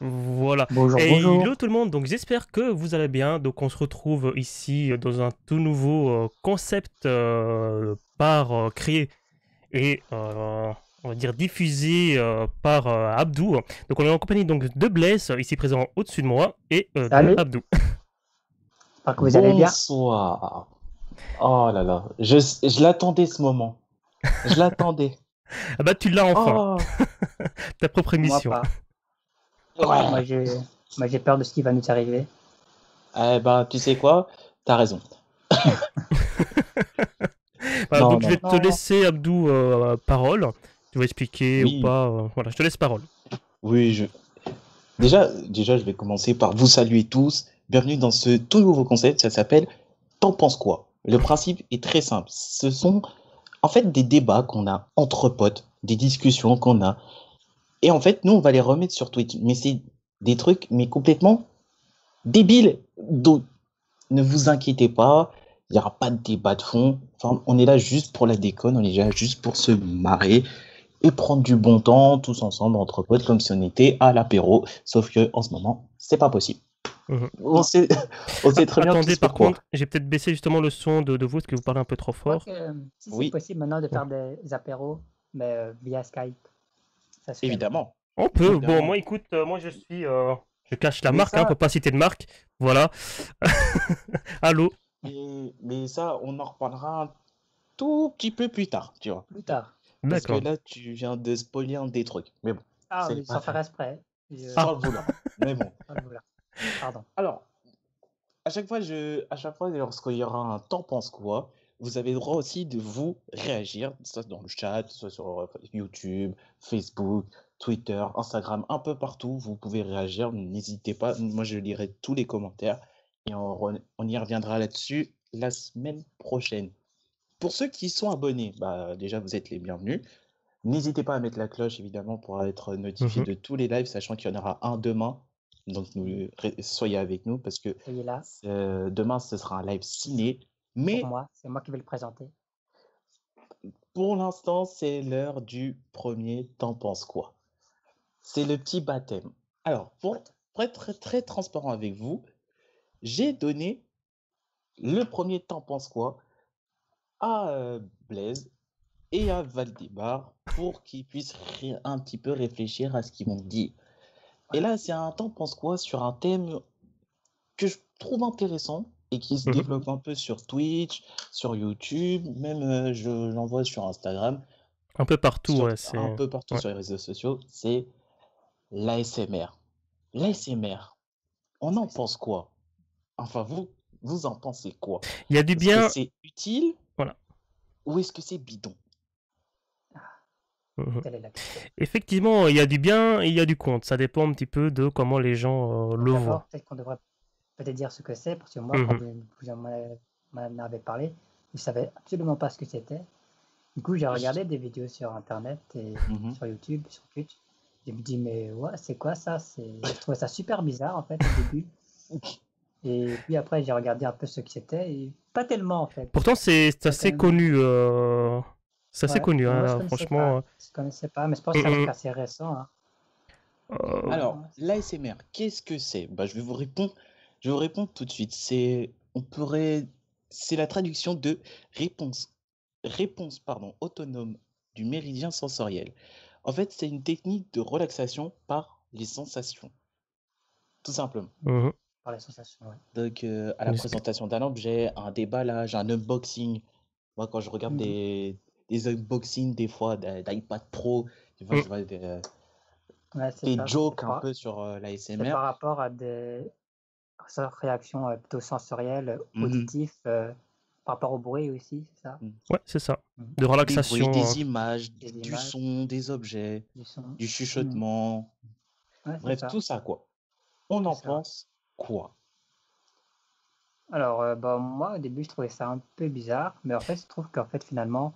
Voilà. Bonjour, Et hello bonjour. tout le monde, donc j'espère que vous allez bien. Donc on se retrouve ici dans un tout nouveau concept créé et on va dire diffusé par Abdou. Donc on est en compagnie donc de Blaise, ici présent au-dessus de moi, et de Salut, Abdou. j'espère que vous allez bien. Bonsoir. Oh là là, je l'attendais ce moment. Je l'attendais. Ah bah tu l'as enfin, Oh, ta propre Moi émission. pas. Moi ouais. j'ai moi j'ai peur de ce qui va nous arriver. Eh ben, tu sais quoi? T'as raison. Voilà, Non, donc je non, vais non. te Non, laisser Abdou parole. Tu vas expliquer ou Oui, pas. Voilà, je te laisse parole. oui, déjà, je vais commencer par vous saluer tous. Bienvenue dans ce tout nouveau concept. Ça s'appelle T'en penses quoi? Le principe est très simple. Ce sont en fait des débats qu'on a entre potes, des discussions qu'on a. Et en fait, nous, on va les remettre sur Twitch. Mais c'est des trucs, mais complètement débiles. Donc, ne vous inquiétez pas, il n'y aura pas de débat de fond. Enfin, on est là juste pour la déconne, on est là juste pour se marrer et prendre du bon temps tous ensemble entre potes comme si on était à l'apéro. Sauf que en ce moment, c'est pas possible. Mhm. On non. sait, on Ah, sait très bien attendez, tous par pourquoi. contre, j'ai peut-être baissé justement le son de vous, parce que vous parlez un peu trop Je crois fort. que si c'est Oui, possible maintenant de Ouais. faire des apéros, mais via Skype, ça se fait maintenant. évidemment, On peut. Bon, évidemment. moi, écoute, moi, je cache la Mais marque, hein, on peut ça, pas citer de marque. Voilà. Allô. mais ça, on en reparlera un tout petit peu plus tard, tu vois. Plus tard. Parce que D'accord. là, tu viens de spoiler un des trucs. Mais bon, Ah, c'est mais pas sans faire grave. exprès. Ah, Sans le vouloir. Mais bon. Sans le vouloir. Pardon. Alors, à chaque fois, lorsqu'il y aura un temps pense quoi, vous avez le droit aussi de vous réagir, soit dans le chat, soit sur YouTube, Facebook, Twitter, Instagram, un peu partout. Vous pouvez réagir, n'hésitez pas. Moi, je lirai tous les commentaires et on y reviendra là-dessus la semaine prochaine. Pour ceux qui sont abonnés, bah, déjà, vous êtes les bienvenus. N'hésitez pas à mettre la cloche, évidemment, pour être notifié mhm. de tous les lives, sachant qu'il y en aura un demain. Donc, soyez avec nous parce que Soyez là. demain, ce sera un live ciné. Pour Mais moi, c'est moi qui vais le présenter. pour l'instant, c'est l'heure du premier T'en penses quoi? C'est le petit baptême. Alors, pour être très, très transparent avec vous, j'ai donné le premier T'en penses quoi à Blaise et à Valdemar pour qu'ils puissent un petit peu réfléchir à ce qu'ils m'ont dit. Et Ouais. là, c'est un T'en penses quoi sur un thème que je trouve intéressant et qui se Mhm. développe un peu sur Twitch, sur YouTube, même j'en vois sur Instagram, Un peu partout, sur ouais, un c'est. peu partout Ouais. sur les réseaux sociaux, c'est l'ASMR. L'ASMR, on Qu'est-ce en que c'est? pense quoi? Enfin, vous en pensez quoi? Il y a du Est-ce que bien. c'est utile Voilà. ou est-ce que c'est bidon? Ah, Mhm. telle est la question. Effectivement, il y a du bien et il y a du contre. Ça dépend un petit peu de comment les gens Donc le d'abord, voient. peut-être qu'on devrait peut-être dire ce que c'est, parce que moi, quand Mhm. vous m'en avez parlé, je ne savais absolument pas ce que c'était. Du coup, j'ai regardé des vidéos sur Internet et Mhm. sur YouTube, sur Twitch. Je me dis, mais ouais, c'est quoi ça? Je trouvais ça super bizarre en fait au début. Et puis après, j'ai regardé un peu ce que c'était et pas tellement en fait. Pourtant, c'est Il y a quand assez même. connu. C'est assez Ouais, connu, mais moi je hein, connaissais franchement. pas. Je connaissais pas, mais je pense que ça va être Mhm. assez récent, hein. Et Alors, ouais, l'ASMR, qu'est-ce que c'est? Bah, je vais vous répondre tout de suite. C'est la traduction de réponse, pardon, autonome du méridien sensoriel. En fait, c'est une technique de relaxation par les sensations, tout simplement. Mhm. par les sensations, ouais. Donc, à la N'hésitez- présentation d'un objet, un déballage, un unboxing. Moi, quand je regarde Mhm. des unboxings, des fois, d'iPad Pro, tu vois, Mhm. je vois Ouais, c'est des ça. jokes un peu sur C'est l'ASMR. par rapport à des réactions plutôt sensorielles, auditives, par rapport au bruit aussi, c'est ça? Ouais, c'est ça. Mhm. De Des bruits, relaxation. des images, Des du images, son, des objets, du son. du Mhm. chuchotement, Ouais, c'est bref, ça. tout ça quoi. On C'est en ça. pense quoi? Alors, bah, moi, au début, je trouvais ça un peu bizarre, mais en fait, je trouve qu'en fait, finalement,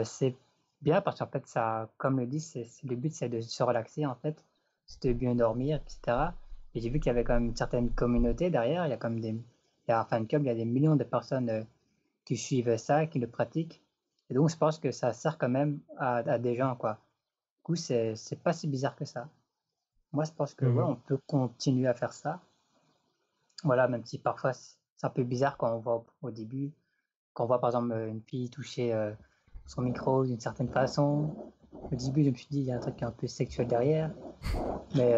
c'est bien parce qu'en fait, ça, comme le dit, le but, c'est de se relaxer, en fait, c'est de bien dormir, etc. Et j'ai vu qu'il y avait quand même une certaine communauté derrière. Il y a comme il y a un fan club, il y a des millions de personnes qui suivent ça, qui le pratiquent. Et donc, je pense que ça sert quand même à des gens, quoi. Du coup, c'est pas si bizarre que ça. moi, je pense que ouais, Mhm. on peut continuer à faire ça. Voilà, même si parfois c'est un peu bizarre quand on voit au début, quand on voit par exemple une fille toucher son micro d'une certaine façon. Au début, je me suis dit, il y a un truc un peu sexuel derrière, mais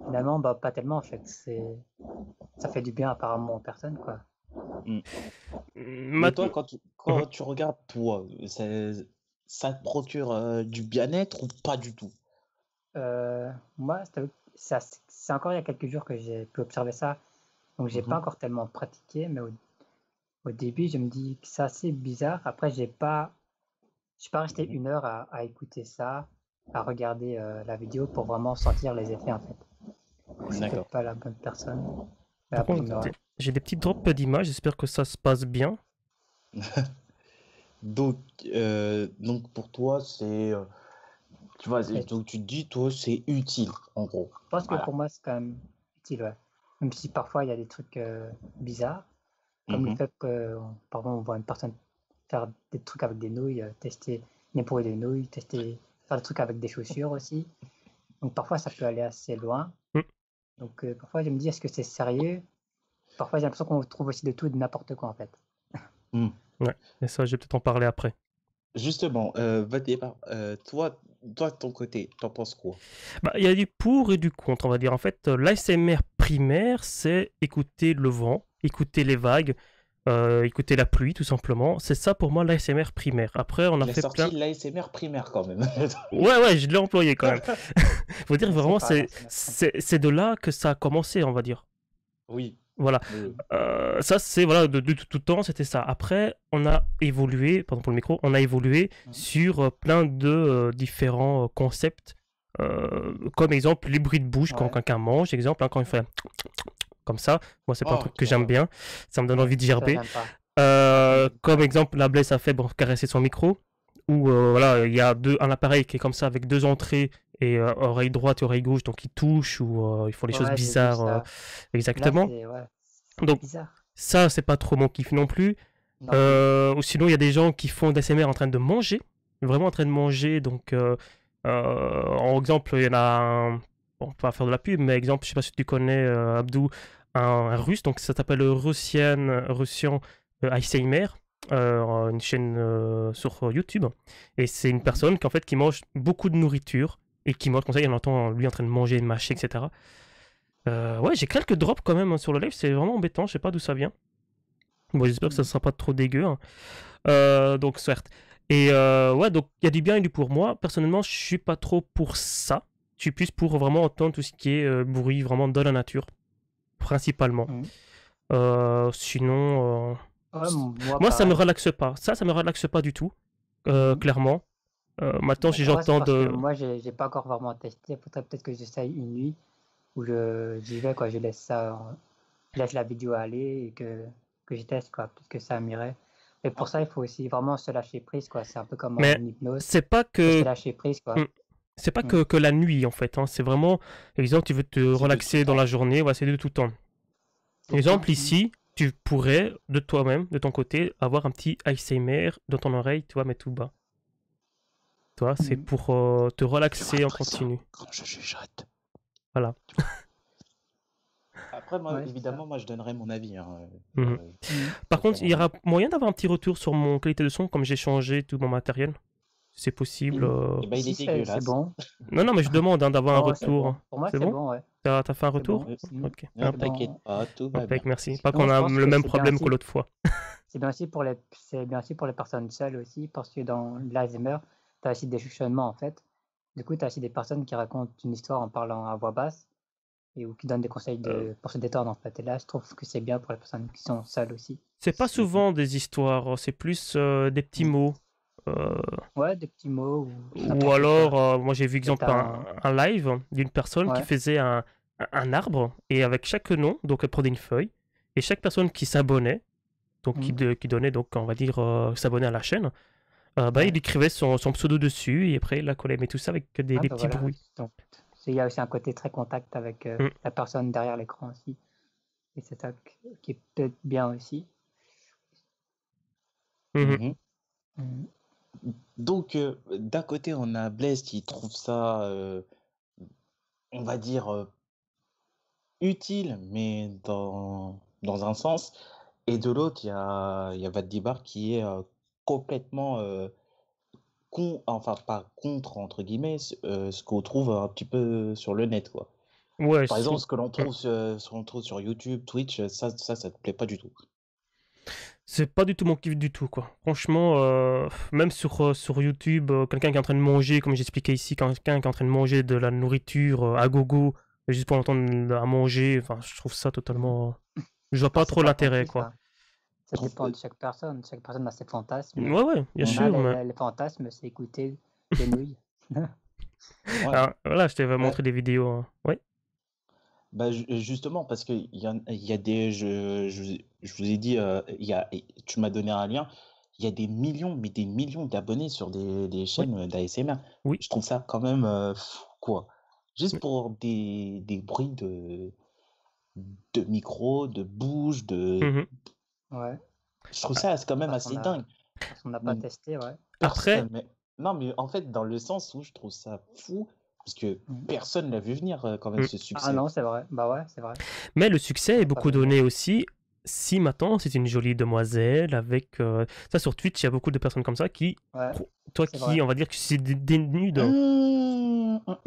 finalement, bah, pas tellement en fait. Ça fait du bien apparemment aux personnes, quoi. Mm. Mais toi, Maintenant, quand tu regardes toi, ça te procure du bien-être ou pas du tout? Moi, c'est encore il y a quelques jours que j'ai pu observer ça, donc j'ai pas Mhm. encore tellement pratiqué, mais au début, je me dis que c'est assez bizarre. Après, je suis pas resté Mhm. 1 heure à écouter ça, à regarder la vidéo pour vraiment sentir les effets en fait. Donc c'est peut-être D'accord. pas la bonne personne. Mais par après, contre, ouais. j'ai des petits drops d'images, j'espère que ça se passe bien. Donc, donc pour toi, tu vois, Mais donc tu te dis, toi, c'est utile, en gros. je pense que Voilà. pour moi, c'est quand même utile, ouais. Même si parfois il y a des trucs bizarres, comme le Mhm. fait que, par exemple, on voit une personne faire des trucs avec des nouilles, tester les des nouilles, faire des trucs avec des chaussures aussi. Donc parfois, ça peut aller assez loin. Mm. Donc parfois, je me dis, est-ce que c'est sérieux? Parfois, j'ai l'impression qu'on trouve aussi de tout et de n'importe quoi en fait. Mm. Ouais, et ça, je vais peut-être en parler après. Justement, votre départ, toi, de ton côté, t'en penses quoi? Bah, il y a du pour et du contre, on va dire. En fait, l'ASMR primaire, c'est écouter le vent, écouter les vagues, écouter la pluie, tout simplement. C'est ça pour moi l'ASMR primaire. Après, on a Il a fait plein. sorti l'ASMR primaire quand même. Ouais, ouais, je l'ai employé quand même. Faut dire Commencer vraiment, par la semaine prochaine. c'est de là que ça a commencé, on va dire. Oui, Voilà. oui, oui. Ça, c'est voilà, de tout temps, c'était ça. Après, on a évolué, pardon pour le micro, on a évolué Mhm. sur plein de différents concepts. Comme exemple, les bruits de bouche quand Ouais, quelqu'un mange, exemple, hein, quand il fait comme ça. Moi, c'est pas un Oh, truc que quelle j'aime horreur. bien. Ça me donne envie de ça gerber. j'aime pas. Ouais, ça me donne Comme pas. exemple, la Blaise a fait pour caresser son micro. Ou voilà, il y a un appareil qui est comme ça avec deux entrées et oreille droite et oreille gauche, donc ils touchent ou ils font des choses Ouais, j'ai vu bizarres. ça. Là, Exactement. c'est Donc bizarre. ça, c'est pas trop mon kiff non plus. Non plus. Ou sinon, il y a des gens qui font d'ASMR en train de manger, vraiment en train de manger. Donc, en exemple, il y en a un, bon, pas faire de la pub, mais exemple, je sais pas si tu connais Abdou, un russe, donc ça s'appelle Russian ASMR, une chaîne sur YouTube. Et c'est une Mhm. personne qui, en fait, qui mange beaucoup de nourriture et qui mange comme ça, il entend lui en train de manger, de mâcher, etc. Ouais, j'ai quelques drops quand même hein, sur le live, c'est vraiment embêtant, je sais pas d'où ça vient. Bon, j'espère que ça Mhm. sera pas trop dégueu, hein. Donc, certes. Et ouais, donc il y a du bien et du pour. Moi, personnellement, je suis pas trop pour ça. Je suis plus pour vraiment entendre tout ce qui est bruit vraiment dans la nature, principalement. Mhm. Sinon, Ouais, moi moi, ça me pareil. relaxe pas. Ça me relaxe pas du tout, Mhm. clairement. Maintenant, si Après, c'est j'entends parce que de. moi, j'ai pas encore vraiment testé. Il faudrait peut-être que j'essaye une nuit où j'y vais, quoi. Je laisse la vidéo aller et que je teste, quoi. Peut-être que ça m'irait. Mais pour ça, il Ok. faut aussi vraiment se lâcher prise, quoi. C'est un peu comme en Mais hypnose. c'est pas Il faut se que. lâcher prise, Hmm. quoi. C'est pas Mhm. que la nuit, en fait, hein. C'est vraiment. Exemple, tu veux te C'est de tout relaxer dans la temps. journée, ouais, c'est de tout temps. Tout le temps. Exemple Mhm. ici, tu pourrais de toi-même, de ton côté, avoir un petit ASMR dans ton oreille, tu vois, mais tout bas. Toi, c'est Mhm. pour te Tu devrais relaxer en faire ça continu. quand je chuchote. Voilà. Après, moi, Ouais, c'est ça. évidemment, moi, je donnerai mon avis, hein, Mhm. Mhm. Par contre, il y personnellement. aura moyen d'avoir un petit retour sur mon qualité de son, comme j'ai changé tout mon matériel. Si c'est possible. Mhm. Eh ben, il est Si, c'est dégueulasse. bon. Non, non, mais je demande hein, d'avoir un Oh, c'est retour. bon. Pour moi, C'est c'est bon? bon, ouais. T'as fait un C'est bon. retour? Mhm. Ok, Ne C'est impec. t'inquiète bon. pas, tout va bien. Impec, merci. Pas Sinon, qu'on je a pense le que même problème que l'autre fois. c'est bien aussi pour les personnes seules aussi, parce que dans l'ASMR, tu as aussi des chuchotements en fait. Du coup, tu as aussi des personnes qui racontent une histoire en parlant à voix basse ou qui donnent des conseils Euh, pour se détendre en fait. Et là, je trouve que c'est bien pour les personnes qui sont seules aussi. c'est pas Mhm. souvent des histoires, c'est plus des petits Mm. mots. Euh, Ouais, des petits mots ou Ou n'importe quoi. alors, moi j'ai vu Peut-être exemple un live d'une personne qui ouais. faisait un arbre et avec chaque nom, donc elle prenait une feuille et chaque personne qui s'abonnait, donc Mm. qui donnait donc on va dire s'abonner à la chaîne, bah il Ouais. écrivait son pseudo dessus et après il la collait, mais tout ça avec Ah des bah petits voilà. bruits. Donc, il y a aussi un côté très contact avec Mm. la personne derrière l'écran aussi. Et c'est ça qui est peut-être bien aussi. Mhm. Mhm. Mm. Donc, d'un côté, on a Blaise qui trouve ça on va dire, utile, mais dans un sens. Et de l'autre, il y a Vaddibar qui est complètement, enfin pas contre, entre guillemets, ce qu'on trouve un petit peu sur le net, quoi. Ouais, Par exemple, Mm. ce qu'on trouve sur YouTube, Twitch, ça te plaît pas du tout. C'est pas du tout mon kiff du tout, quoi. Franchement, même sur YouTube, quelqu'un qui est en train de manger, comme j'expliquais ici, quelqu'un qui est en train de manger de la nourriture à gogo, juste pour l'entendre à manger, enfin, je trouve ça totalement. Je vois Bah, pas c'est trop pas ton l'intérêt, kiff, quoi. hein. Ça Je trouve dépend de chaque personne. Chaque personne a ses fantasmes. Ouais, ouais, bien Mmh. On a sûr, mais. les fantasmes, c'est écouter des nouilles. Ouais, Alors, voilà, je t'avais ouais. montré des vidéos, hein. Ouais. Bah, justement, parce il y a des, je vous ai dit, tu m'as donné un lien, il y a des millions, mais des millions d'abonnés sur des Ouais. chaînes d'ASMR. Oui. Je trouve ça quand même fou, quoi. Juste pour des bruits de micro, de bouche, Mhm. Ouais. je trouve ça c'est quand même Parce qu'on assez a, dingue. parce qu'on n'a pas Mais testé, ouais. Après, personne, non, mais en fait, dans le sens où je trouve ça fou, parce que Mm. personne l'a vu venir quand même mm. ce Ah succès. non, c'est vrai. Bah ouais, c'est vrai. Mais le succès On est n'a pas beaucoup vu venir. donné aussi. Si maintenant c'est une jolie demoiselle avec ça sur Twitch, il y a beaucoup de personnes comme ça qui, Ouais, toi c'est vrai. qui, on va dire que c'est dénude. Pas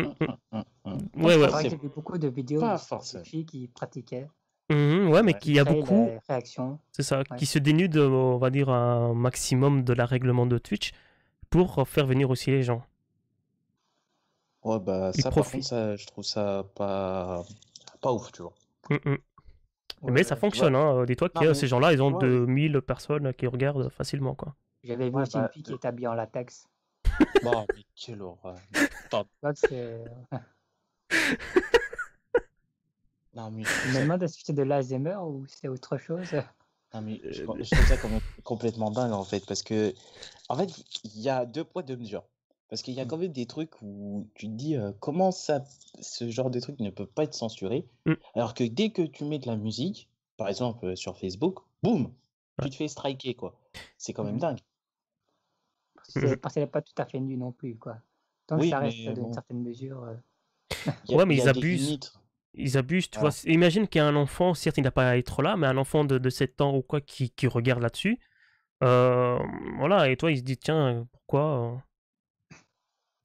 Ouais, ouais, C'est vrai que j'ai forcément, vu beaucoup de vidéos pas de forcément. filles qui pratiquaient, Ouais, mais Ouais. qui a créaient beaucoup, les réactions. c'est ça, Ouais. qui se dénude, on va dire un maximum de la règlement de Twitch pour faire venir aussi les gens. Ouais, bah Ils ça par contre, profitent. ça, je trouve ça pas ouf, tu vois. Mais ça Ouais. fonctionne, Ouais. hein. Dis-toi Non, que mais ces gens-là, ils ont tu vois, 2000 personnes qui regardent facilement, quoi. J'avais vu ouais, aussi une bah, fille qui est habillée en latex. bah, mais quelle horreur. Mais, attends, Donc c'est... non, mais je Je trouve me ça, demande si c'est de l'Alzheimer ou c'est autre chose. non, mais Euh, je trouve ça complètement dingue, en fait, parce que, en fait, il y a deux poids, deux mesures. Parce qu'il y a Mm. quand même des trucs où tu te dis, comment ça, ce genre de truc ne peut pas être censuré, mm, alors que dès que tu mets de la musique, par exemple sur Facebook, boum, ouais. tu te fais striker, quoi. C'est quand même Mm. dingue. Mhm. Parce qu'elle n'est pas tout à fait nue non plus, quoi. Tant que Oui, ça reste mais d'une bon, certaine mesure. Ouais, mais il y ils a des abusent. limites. Ils abusent, tu vois. Voilà. Imagine qu'il y a un enfant, certes, il n'a pas à être là, mais un enfant de 7 ans ou quoi qui regarde là-dessus. Euh, voilà, et toi, il se dit, tiens, pourquoi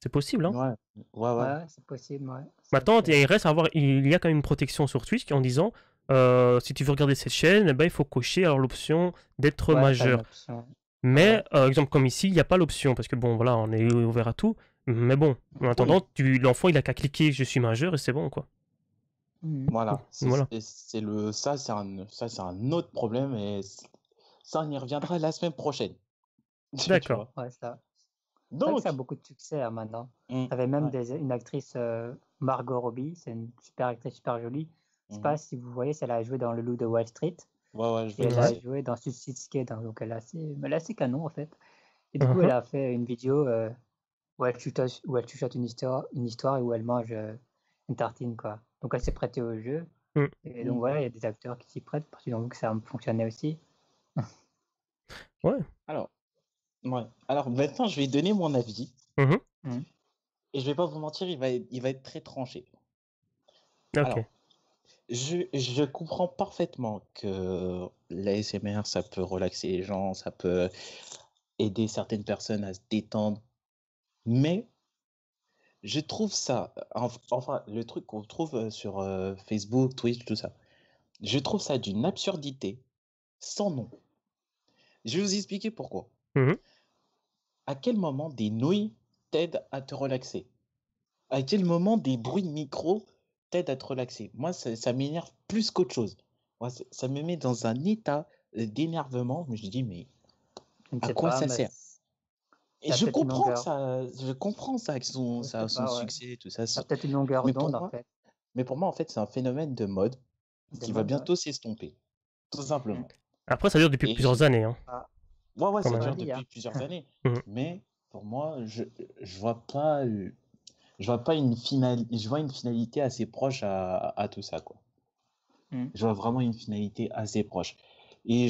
c'est possible, hein. Ouais, ouais, ouais. Ouais, c'est possible, ouais. Maintenant, il y a quand même une protection sur Twitch en disant, si tu veux regarder cette chaîne, eh ben, il faut cocher alors l'option d'être Ouais, t'as une majeur. option. Ouais. Mais, exemple comme ici, il n'y a pas l'option, parce que bon, voilà, on est ouvert à tout. Mais bon, en attendant, Oui, l'enfant, il a qu'à cliquer, je suis majeur, et c'est bon, quoi. Mhm. voilà. Voilà. Ça, c'est un autre problème et ça, on y reviendra la semaine prochaine. Tu D'accord. vois. Ouais, ça. C'est vrai que ça a Donc, beaucoup de succès hein, maintenant. mm, T'avais même ouais, une actrice, Margot Robbie, c'est une super actrice super jolie. Je sais mhm. pas si vous voyez, elle a joué dans Le Loup de Wall Street Ouais, ouais, je et vois elle qui Ouais. a c'est. joué dans Suicide Squad, hein, donc elle est assez canon en fait. Et du coup, elle Mhm. a fait une vidéo où elle chuchote une histoire et où elle mange une tartine, quoi. Donc elle s'est prêtée au jeu. Mm. Et donc Mm. voilà, il y a des acteurs qui s'y prêtent parce qu'ils ont vu que ça fonctionnait aussi. Ouais. Alors, ouais. Alors maintenant, je vais donner mon avis Mhm. Mhm. et je vais pas vous mentir, il va être très tranché. Ok. Alors, je comprends parfaitement que l'ASMR, ça peut relaxer les gens, ça peut aider certaines personnes à se détendre, mais je trouve ça, enfin, le truc qu'on trouve sur Facebook, Twitch, tout ça, je trouve ça d'une absurdité sans nom. Je vais vous expliquer pourquoi. Mhm. À quel moment des nouilles t'aident à te relaxer? À quel moment des bruits de micro t'aident à te relaxer? Moi, ça m'énerve plus qu'autre chose. Moi, ça me met dans un état d'énervement, mais je dis, mais Je ne à sais quoi pas, ça mais sert? Et ça a peut-être une longueur. je comprends ça, Je ça sais a son pas, ouais. succès, tout ça. Ça a peut-être une longueur Mais d'onde, pour en moi, fait. en fait, c'est un phénomène de mode Des qui va modes, ouais. bientôt s'estomper, tout Mm. simplement. Après, ça dure depuis Et plusieurs années, hein, Ah, ouais, ouais, quand ça c'est même. pas dure dit, depuis hein. plusieurs années. Mhm. Mais pour moi, je vois pas, je vois pas je vois une finalité assez proche à tout ça, quoi. Mm. Je vois vraiment une finalité assez proche. Et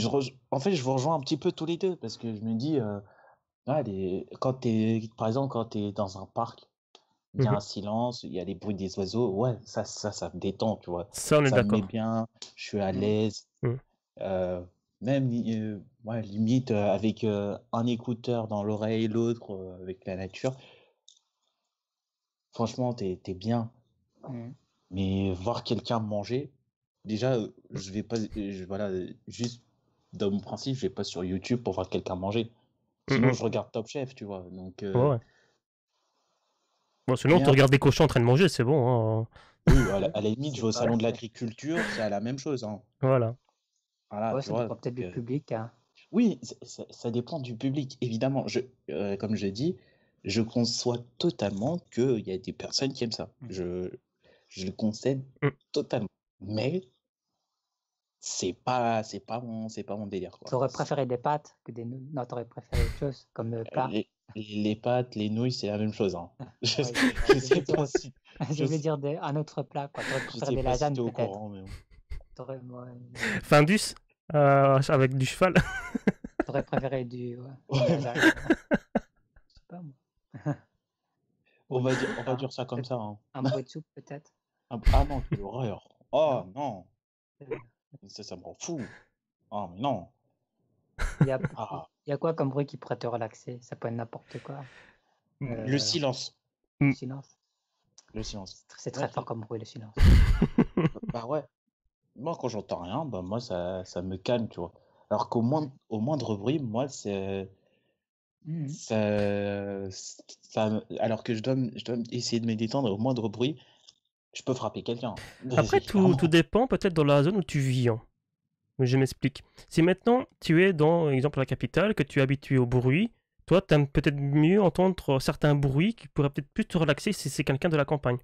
en fait, je vous rejoins un petit peu tous les deux parce que je me dis, ah, quand par exemple, quand tu es dans un parc, il y a Mhm. un silence, il y a les bruits des oiseaux. Ouais, ça me détend, tu vois. Ça, on est Ça me met d'accord. bien, je suis à Mm. l'aise. Mhm. Euh, Même, ouais, limite, avec un écouteur dans l'oreille, l'autre avec la nature. Franchement, t'es bien. Mm. Mais voir quelqu'un manger, déjà, je vais pas, voilà, juste dans mon principe, je vais pas sur YouTube pour voir quelqu'un manger. Sinon, Mhm. je regarde Top Chef, tu vois. Donc, Ouais, ouais. Bon, sinon, mais tu regardes des cochons en train de manger, c'est bon, hein. oui, à la limite, je C'est vais au pas. salon de l'agriculture, c'est à la même chose, hein. Voilà. Voilà, Ouais, tu ça vois. dépend peut-être Donc, du public, hein. oui, ça dépend du public, évidemment. Comme je dis, je conçois totalement qu'il y a des personnes qui aiment ça. Mm. Je le concède Mhm. totalement. Mais c'est pas mon délire, quoi. T'aurais préféré des pâtes que des nouilles? Non, t'aurais préféré autre chose comme plat? Les pâtes, les nouilles, c'est la même chose, hein. Je, Ouais, je je voulais sais dire, pas si, je je, voulais dire un autre plat, quoi. T'aurais je préféré sais des pas si lasagnes t'es au peut-être. courant, mais bon. Ouais, Findus avec du cheval. t'aurais préféré du Ouais, lasagne. Je sais pas moi. Ou une on soupe, va hein. dire ça comme Peut-être ça, hein. un bruit de soupe peut-être. Ah non, quelle horreur. Oh Non? non, Euh, ça me rend fou. Ah mais non. Il y a, il Ah, y a quoi comme bruit qui pourrait te relaxer? Ça peut être n'importe quoi. le Euh, silence. le Mhm. silence. Le silence. C'est Ouais, très fort comme bruit, le silence. bah ouais. Moi, quand j'entends rien, bah moi, ça me calme, tu vois. Alors au moindre bruit, moi, Mhm. alors que je dois essayer de me détendre au moindre bruit, je peux frapper quelqu'un. Après, tout Clairement. dépend peut-être dans la zone où tu vis, hein. Je m'explique. Si maintenant tu es dans, exemple, la capitale, que tu es habitué au bruit, toi, tu aimes peut-être mieux entendre certains bruits qui pourraient peut-être plus te relaxer si c'est quelqu'un de la campagne.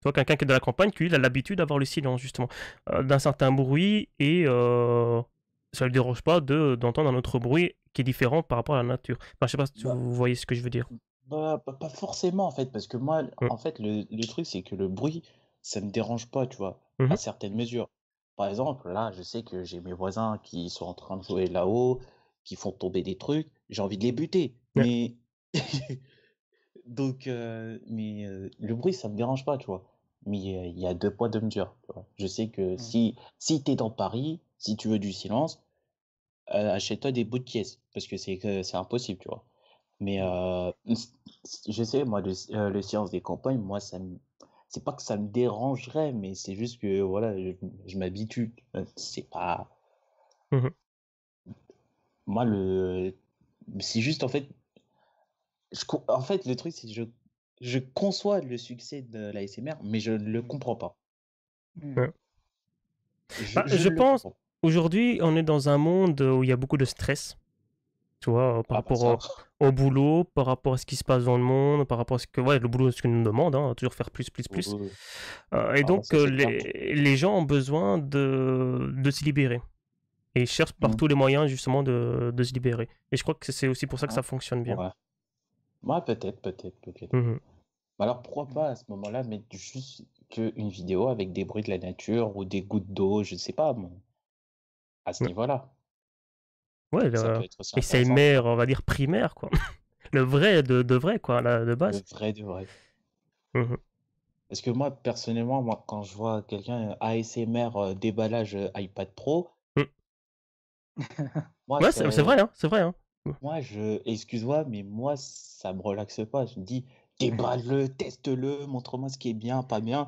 Toi, quelqu'un qui est de la campagne, qui il a l'habitude d'avoir le silence, justement, d'un certain bruit, et ça ne le dérange pas d'entendre un autre bruit qui est différent par rapport à la nature. Enfin, je sais pas si Bah, vous voyez ce que je veux dire. pas forcément, en fait, parce que moi, Mm. en fait, le truc, c'est que le bruit, ça me dérange pas, tu vois, Mhm. à certaines mesures. Par exemple, là, je sais que j'ai mes voisins qui sont en train de jouer là-haut, qui font tomber des trucs, j'ai envie de les buter. Ouais. Mais donc, le bruit, ça me dérange pas, tu vois. Mais il y a deux poids, deux mesures, tu vois. Je sais que Mhm. si t'es dans Paris, si tu veux du silence, achète-toi des bouts de caisse, parce que c'est impossible, tu vois. Mais Mhm. je sais, moi, le silence des campagnes, moi, c'est pas que ça me dérangerait, mais c'est juste que, voilà, je m'habitue. C'est pas. Mhm. Moi, c'est juste, en fait, en fait, le truc, c'est que je conçois le succès de la l'ASMR, mais je ne le Mhm. comprends pas. Mhm. Ouais. Bah, Je je ne le pense, comprends pas. aujourd'hui, on est dans un monde où il y a beaucoup de stress, tu vois, par Ah, bah rapport ça. au boulot, par rapport à ce qui se passe dans le monde, par rapport à ce que, ouais, le boulot, ce que nous demande, hein, toujours faire plus, plus, plus. euh, Et Ah, donc, ça, c'est clair. les gens ont besoin de se libérer. Et ils cherchent par Mm. tous les moyens, justement, de se libérer. Et je crois que c'est aussi pour ça que Ah, ça fonctionne bien. ouais. Moi, peut-être. Mhm. Bah alors pourquoi pas à ce moment-là mettre juste une vidéo avec des bruits de la nature ou des gouttes d'eau, je sais pas, bon, à ce Ouais, niveau-là. ouais, Ça peut être aussi et c'est intéressant, tu mère, vois. on va dire, primaire, quoi. Le vrai de vrai, quoi, de Le base. vrai de vrai. Mhm. Parce que moi, personnellement, moi, quand je vois quelqu'un ASMR déballage iPad Pro, Mm. moi, Ouais, c'est vrai, hein, c'est vrai, hein. excuse-moi, mais moi, ça me relaxe pas. Je me dis, déballe-le, teste-le, montre-moi ce qui est bien, pas bien.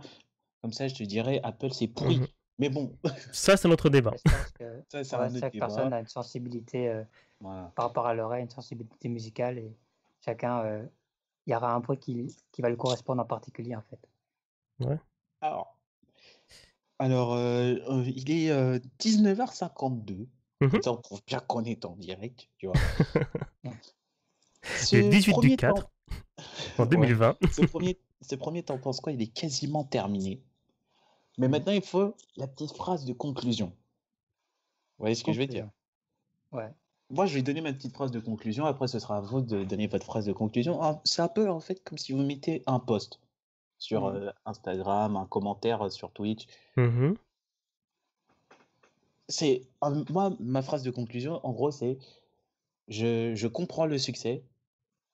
Comme ça, je te dirais, Apple, c'est Mhm. pourri. Mais bon, Ça, c'est notre débat. Mais je pense que ça, c'est ouais, un autre chaque personne débat. a une sensibilité Voilà. par rapport à l'oreille, une sensibilité musicale et chacun, il y aura un bruit qui va lui correspondre en particulier en fait. Ouais. Alors, il est 19h52. Mhm. Comme ça, on prouve bien qu'on est en direct, tu vois. Le Ce 18 du premier temps, 4 en ouais, 2020. ce premier temps, pense quoi, il est quasiment terminé. Mais Mhm. maintenant, il faut la petite phrase de conclusion. Vous voyez ce que je veux dire? Conclusion. Ouais. Moi, je vais donner ma petite phrase de conclusion. Après, ce sera à vous de donner votre phrase de conclusion. Ah, c'est un peu, en fait, comme si vous mettez un post sur Mhm. Instagram, un commentaire sur Twitch. Mhm. Moi, ma phrase de conclusion, en gros, c'est je comprends le succès,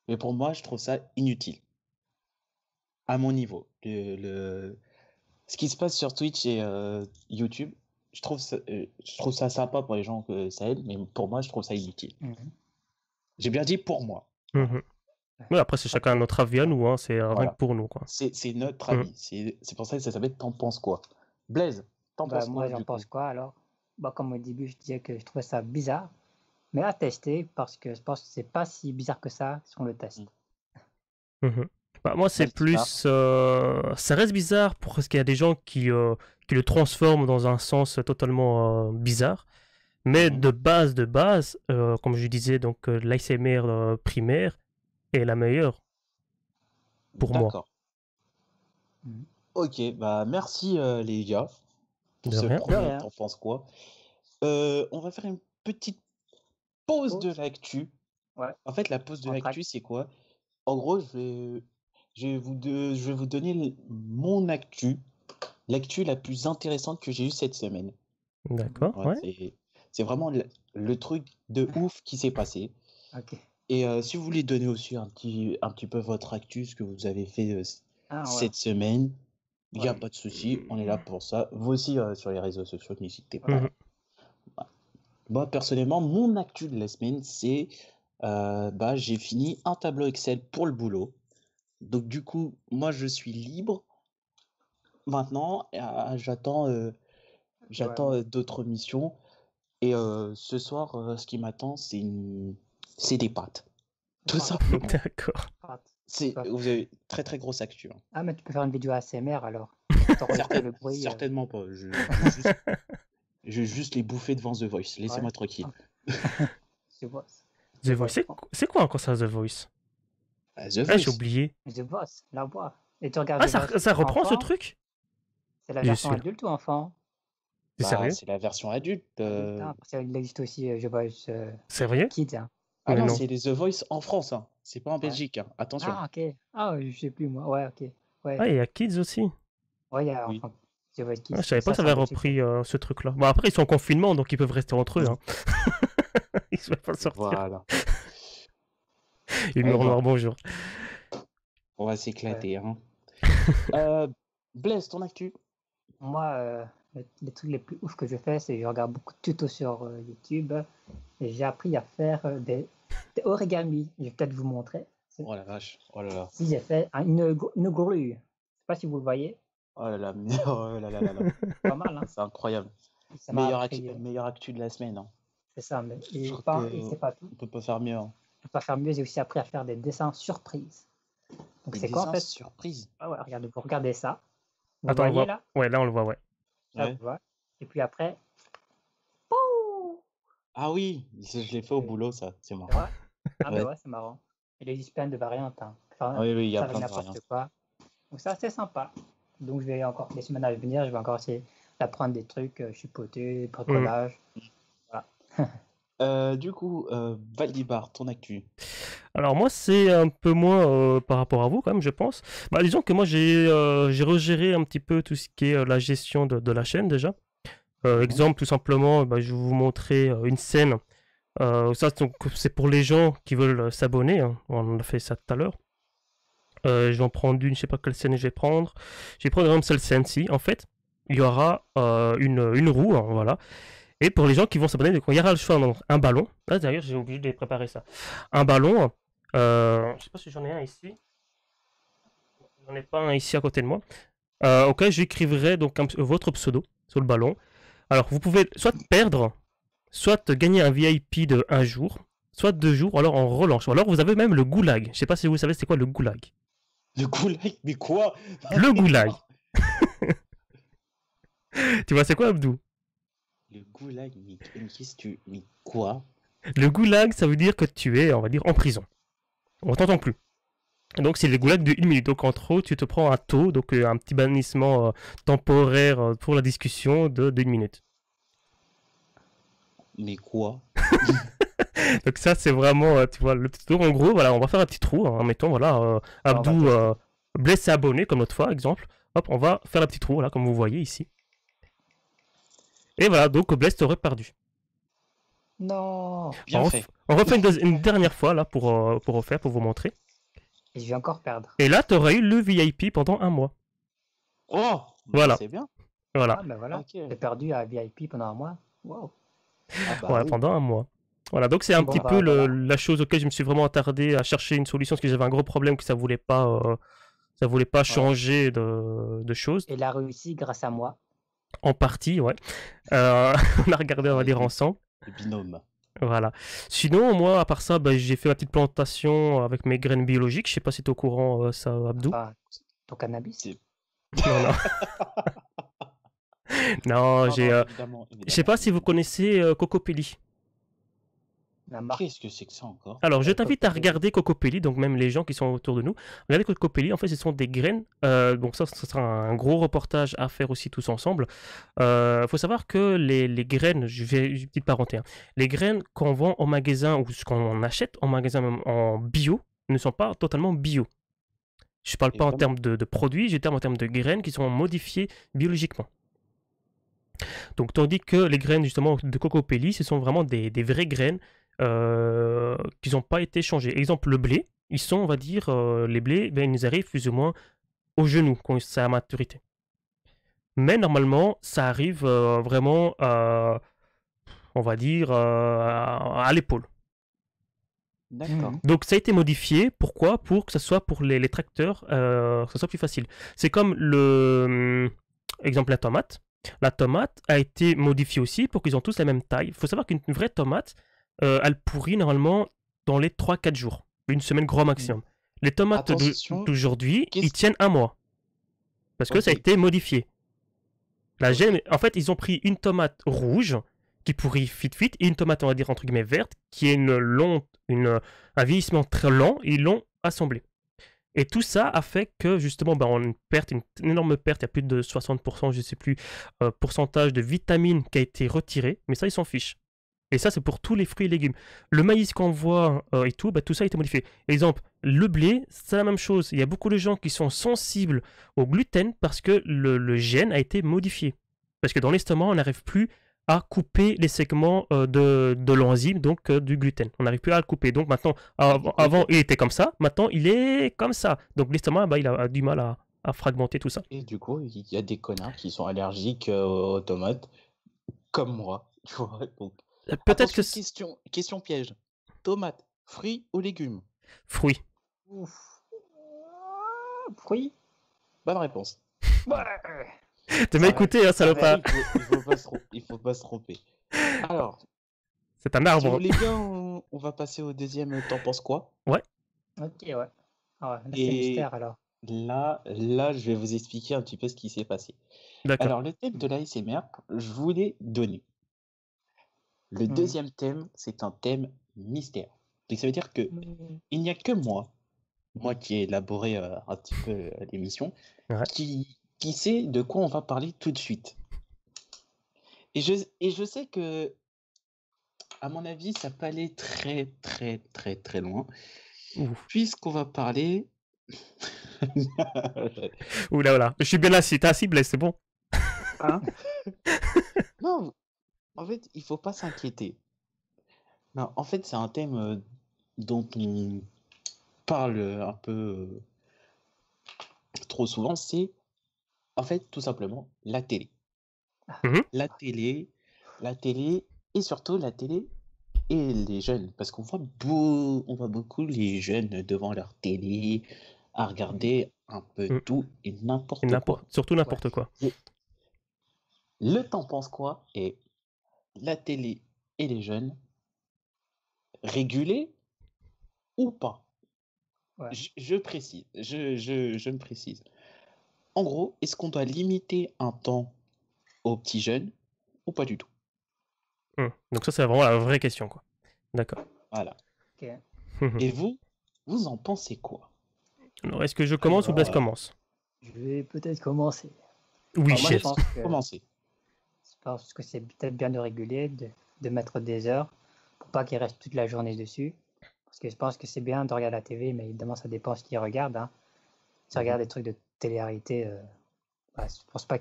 mais pour moi, je trouve ça inutile. à mon niveau. Ce qui se passe sur Twitch et YouTube, je trouve ça sympa pour les gens que ça aide, mais pour moi, je trouve ça inutile. J'ai bien dit pour moi. Mhm. Oui, après, c'est chacun notre avis à nous, hein. C'est rien Voilà. que pour nous, quoi. C'est notre Mhm. avis. C'est pour ça que ça s'appelle T'en penses quoi? Blaise, t'en Bah, penses moi, quoi j'en du coup? pense quoi alors? Bah, comme au début, je disais que je trouvais ça bizarre, mais à tester parce que je pense que c'est pas si bizarre que ça si on le teste. Mhm. Bah, moi, c'est Maltibar. plus. Ça reste bizarre parce qu'il y a des gens qui le transforment dans un sens totalement bizarre. Mais Mhm. de base, comme je disais, donc l'ASMR primaire est la meilleure pour moi. D'accord. Mhm. Ok, bah merci les gars pour De ce rien. De premier rien. T'en penses quoi? On va faire une petite pause de Pause. l'actu. Ouais, En fait, la pause de en track. l'actu, c'est quoi? En gros, je vais vous donner mon actu, l'actu la plus intéressante que j'ai eue cette semaine. D'accord, Ouais, ouais. c'est vraiment le truc de ouf qui s'est passé. Ok. Et si vous voulez donner aussi un petit peu votre actu, ce que vous avez fait Ah ouais. cette semaine, il n'y a Ouais. pas de souci, on est là pour ça. Vous aussi, sur les réseaux sociaux, n'hésitez pas. Mhm. Moi, personnellement, mon actu de la semaine, c'est j'ai fini un tableau Excel pour le boulot. Donc, du coup, moi, je suis libre maintenant. J'attends Ouais, moi. d'autres missions. Et ce soir, ce qui m'attend, c'est des pâtes. Tout Pâtes. simplement. D'accord. Pâtes. Vous avez très très grosse actu. Hein. Ah, mais tu peux faire une vidéo ASMR alors. T'enregistrer le bruit. Certainement pas. Je vais juste les bouffer devant The Voice. Laissez-moi Ouais. tranquille. The Voice. The The Voice, Voice. c'est quoi encore ça, The Voice? The Ah, j'ai Voice. oublié. The Voice, la voix. Et tu regardes Ah, The Voice ça reprend ce enfant, truc? c'est la Je version suis là. adulte ou enfant? C'est sérieux? C'est la version adulte. Adulte, hein, parce qu'il existe aussi The Voice Sérieux? Kids. Hein. Ah Mais non, non. c'est les The Voice en France. Hein. C'est pas en Ouais. Belgique. Hein. Attention. Ah, ok. Ah, je sais plus moi. Ouais, ok. Ouais, Ah, il y a Kids aussi. ouais, il y a Oui. enfin, The Voice Kids. Ah, je savais Mais pas que ça c'est avait en Belgique. repris ce truc-là. Bon, après, ils sont en confinement, donc ils peuvent rester entre eux. Hein. Ils ne peuvent pas sortir. Voilà. Humour bon, noir, bonjour. on va s'éclater. Hein. Blaise, ton actu? Moi, les trucs les plus ouf que je fais, c'est que je regarde beaucoup de tutos sur YouTube et j'ai appris à faire des origamis. Je vais peut-être vous montrer. Oh la vache. Oh là là. Si j'ai fait une grue. Je sais pas si vous le voyez. Oh là là. Oh là là là là. Pas mal, hein. C'est incroyable. Ça m'a Meilleure appris. actu de la semaine. Hein. C'est ça, mais Je et crois c'est pas tout. on peut pas faire mieux. Hein. Je peux pas faire mieux, j'ai aussi appris à faire des dessins surprises. Donc c'est quoi en fait? Surprise. Ah ouais, vous regardez ça. Vous Attends, on le voyez voit. là? Ouais, là, on le voit, ouais. Là, Ouais. vous voyez. Et puis après, pouh! Ah oui, je l'ai fait au boulot, ça. C'est C'est marrant. vrai? Ah Ouais. ben ouais, c'est marrant. Il existe plein de variantes. Hein. Enfin, Oui, il y a ça avec plein de n'importe variantes. quoi. Donc ça, c'est sympa. Donc je vais encore, les semaines à venir, je vais encore essayer d'apprendre des trucs, chipoter, bricolage. Voilà. Du coup, Valdibar, ton actu. Alors moi, c'est un peu moins par rapport à vous, quand même, je pense. Bah, disons que moi, j'ai regéré un petit peu tout ce qui est la gestion de la chaîne, déjà. Exemple, tout simplement, bah, je vais vous montrer une scène. Ça, c'est pour les gens qui veulent s'abonner. Hein. On a fait ça tout à l'heure. Je vais en prendre une, je sais pas quelle scène je vais prendre. Je vais prendre par exemple cette scène-ci. En fait, il y aura une roue, hein, voilà. Et pour les gens qui vont s'abonner, donc il y aura le choix entre un ballon. Là, d'ailleurs, j'ai oublié de préparer ça. Un ballon. Je sais pas si j'en ai un ici. J'en ai pas un ici à côté de moi. Ok, j'écrirai donc votre pseudo sur le ballon. Alors, vous pouvez soit perdre, soit gagner un VIP de 1 jour, soit 2 jours, ou alors en relance. Ou alors, vous avez même le goulag. Je sais pas si vous savez c'est quoi le goulag. Le goulag, mais quoi? Le goulag. Tu vois, c'est quoi, Abdou? Le goulag, mais qu'est-ce que tu... Mais quoi? Le goulag, ça veut dire que tu es, on va dire, en prison. On t'entend plus. Donc c'est les goulags de 1 minute. Donc entre autres, tu te prends un taux, donc un petit bannissement temporaire pour la discussion de 1 minute. Mais quoi? Donc ça c'est vraiment, tu vois, le petit tour. En gros, voilà, on va faire un petit trou. Hein, mettons, voilà, Abdou blesse s'est abonné, comme l'autre fois, exemple. Hop, on va faire la petite trou, voilà, comme vous voyez ici. Et voilà, donc Bless t'aurait perdu. Non. Bien fait. On refait une dernière fois, là, pour refaire, pour vous montrer. Et je vais encore perdre. Et là, tu aurais eu le VIP pendant un mois. Oh, Voilà. c'est bien. Voilà. Ah, ben voilà. Ok. J'ai perdu à VIP pendant un mois. Wow. Ah bah Voilà, oui. pendant un mois. Voilà, donc c'est un Bon, petit bah peu voilà. la chose auquel je me suis vraiment attardé à chercher une solution parce que j'avais un gros problème que ça voulait pas Ouais. changer de choses. Et la réussi grâce à moi. En partie, ouais. On a regardé, on va dire, Le ensemble. binôme. Voilà. Sinon, moi, à part ça, bah, j'ai fait ma petite plantation avec mes graines biologiques. Je sais pas si tu es au courant, ça, Abdou. Enfin, ton cannabis. C'est- Non, non. Non, Non, j'ai. non, évidemment, Je sais pas si vous évidemment. connaissez Cocopelli. La marque. Qu'est-ce que c'est que ça encore? Alors, je t'invite à Cocopelli. regarder Cocopelli, donc même les gens qui sont autour de nous. Regardez Cocopelli, en fait, ce sont des graines. Donc ça, ce sera un gros reportage à faire aussi tous ensemble. Faut savoir que les graines, je vais une petite parenthèse, hein. Les graines qu'on vend au magasin ou ce qu'on achète en magasin même en bio ne sont pas totalement bio. Je parle pas en Évidemment. termes de produits, je parle en termes de graines qui sont modifiées biologiquement. Donc, tandis que les graines justement de Cocopelli, ce sont vraiment des vraies graines qui n'ont pas été changées. Exemple, le blé, ils sont, on va dire, les blés, ben, ils nous arrivent plus ou moins au genou quand c'est à maturité. Mais normalement, ça arrive vraiment, on va dire, à l'épaule. D'accord. Donc ça a été modifié, pourquoi? Pour que ce soit pour les tracteurs, que ce soit plus facile. C'est comme exemple la tomate. La tomate a été modifiée aussi pour qu'ils ont tous la même taille. Il faut savoir qu'une vraie tomate, elle pourrit normalement dans les 3-4 jours. Une semaine grand maximum. Les tomates Attention, d'aujourd'hui, ils qu'est-ce... tiennent un mois. Parce que ça a Ok, été modifié. La ok. gemme, en fait, ils ont pris une tomate rouge qui pourrit vite et une tomate, on va dire, entre guillemets, verte, qui est un vieillissement très lent, et ils l'ont assemblé. Et tout ça a fait que, justement, bah, on perd une énorme perte, il y a plus de 60%, je ne sais plus, pourcentage de vitamines qui a été retiré, mais ça, ils s'en fichent. Et ça, c'est pour tous les fruits et légumes. Le maïs qu'on voit et tout, bah, tout ça a été modifié. Exemple, le blé, c'est la même chose. Il y a beaucoup de gens qui sont sensibles au gluten parce que le gène a été modifié. Parce que dans l'estomac, on n'arrive plus à couper les segments de l'enzyme, donc du gluten. On n'arrive plus à le couper. Donc maintenant, avant, il était comme ça. Maintenant, il est comme ça. Donc l'estomac, bah, il a du mal à fragmenter tout ça. Et du coup, il y a des connards qui sont allergiques aux tomates, comme moi. Tu vois, donc... Peut-être que Attention, question piège. Tomates, fruits ou légumes? fruits. Ouf. Fruits. Bonne réponse. Ouais. T'as bien écouté, hein, salopard. Il faut pas se tromper. Alors, C'est un si vous arbre. voulez bien, on va passer au deuxième T'en penses quoi? Ouais. Ok, ouais. Ah ouais, là, c'est Et mystère alors. là, je vais vous expliquer un petit peu ce qui s'est passé. D'accord. Alors, le thème de l'ASMR, je vous l'ai donné. Le deuxième thème, c'est un thème mystère. Donc, ça veut dire que il n'y a que moi qui ai élaboré un petit peu l'émission, Ouais. qui sait de quoi on va parler tout de suite. Et je sais que, à mon avis, ça peut aller très, très, très, très loin, Ouf. puisqu'on va parler... Oula, oula. Je suis bien assis. T'es assis, Blaise, c'est bon. Hein? Non, en fait, il faut pas s'inquiéter. Non, en fait, c'est un thème dont on parle un peu trop souvent, c'est, en fait, tout simplement, la télé. Mhm. La télé, et surtout la télé et les jeunes, parce qu'on on voit beaucoup les jeunes devant leur télé, à regarder un peu Mm. tout et Et n'importe quoi. surtout n'importe quoi. Et le T'en penses quoi est la télé et les jeunes régulés ou pas? Ouais. Je précise, je me précise. En gros, est-ce qu'on doit limiter un temps aux petits jeunes ou pas du tout? Donc ça, c'est vraiment la vraie question, quoi. D'accord. Voilà. Ok. Et vous en pensez quoi? Alors, est-ce que je commence ou Blaise commence? Je vais peut-être commencer. Oui, Alors, moi, je chef. pense Commencez. que c'est peut-être bien de réguler, de mettre des heures pour pas qu'ils restent toute la journée dessus. Parce que je pense que c'est bien de regarder la TV, mais évidemment, ça dépend ce qu'ils regardent. Hein. Si Mhm. regarde des trucs de télé-réalité, je pense pas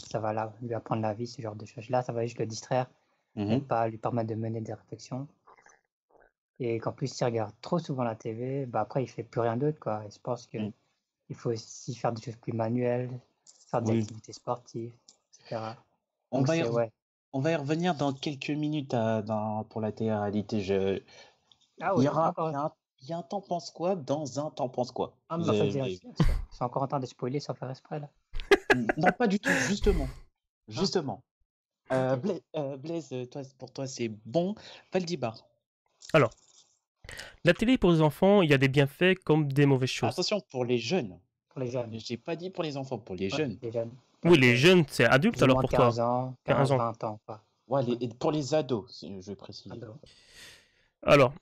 ça va là, lui apprendre la vie, ce genre de choses. Là, ça va juste le distraire, mais Mhm. pas lui permettre de mener des réflexions. et qu'en plus, s'il regarde trop souvent la TV, bah après, il fait plus rien d'autre, quoi. Et je pense Mm. qu'il faut aussi faire des choses plus manuelles, faire des Oui. activités sportives, etc. On Donc va y, c'est, re- ouais. on va y revenir dans quelques minutes pour la télé-réalité. Ah Il y oui, aura, encore. il y a un T'en penses quoi dans un T'en penses quoi. Ah, mais en fait, c'est encore en train de spoiler sans faire exprès, là. Non, pas du tout, justement. Ah, Justement. ok. Blaise, pour toi, c'est bon. Valdibar. Alors, la télé pour les enfants, il y a des bienfaits comme des mauvaises choses. Attention, pour les jeunes. Pour les jeunes. J'ai pas dit pour les enfants, pour les Ouais, jeunes. les jeunes. Oui, Donc, les jeunes, c'est adulte plus ou alors moins pour toi. 15 ans, 15 15, ans. 20 ans, quoi. Ouais, et pour les ados, je vais préciser. Ado. Alors,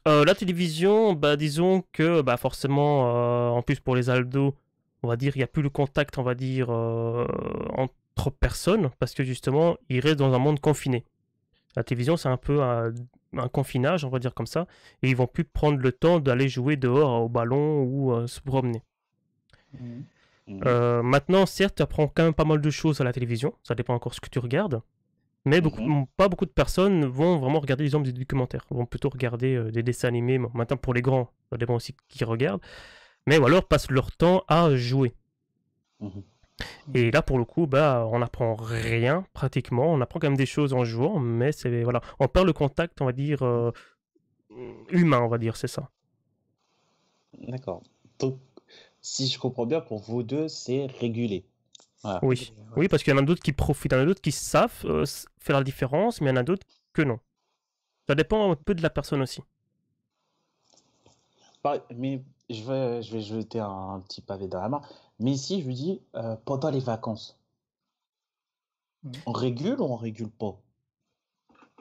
la télévision, bah, disons que bah, forcément, en plus pour les ados, on va dire, il n'y a plus le contact, on va dire, entre personnes, parce que justement, ils restent dans un monde confiné. La télévision, c'est un peu un confinage, on va dire comme ça, et ils vont plus prendre le temps d'aller jouer dehors au ballon ou se promener. Mhm. Maintenant, certes, tu apprends quand même pas mal de choses à la télévision, ça dépend encore ce que tu regardes, mais pas beaucoup de personnes vont vraiment regarder, exemple, des documentaires, vont plutôt regarder des dessins animés. Bon, maintenant, pour les grands, ça dépend aussi qui regardent, mais ou alors passent leur temps à jouer. Mhm. Et là, pour le coup, bah, on n'apprend rien pratiquement. On apprend quand même des choses en jouant, mais c'est voilà, on perd le contact, on va dire humain, on va dire, c'est ça. D'accord. Donc, si je comprends bien, pour vous deux, c'est régulé. Voilà. Oui, Ouais. oui, parce qu'il y en a d'autres qui profitent, il y en a d'autres qui savent faire la différence, mais il y en a d'autres que non. Ça dépend un peu de la personne aussi. Mais je vais jeter un petit pavé dans la main. Mais ici, je vous dis, pendant les vacances, Mhm. on régule ou on régule pas?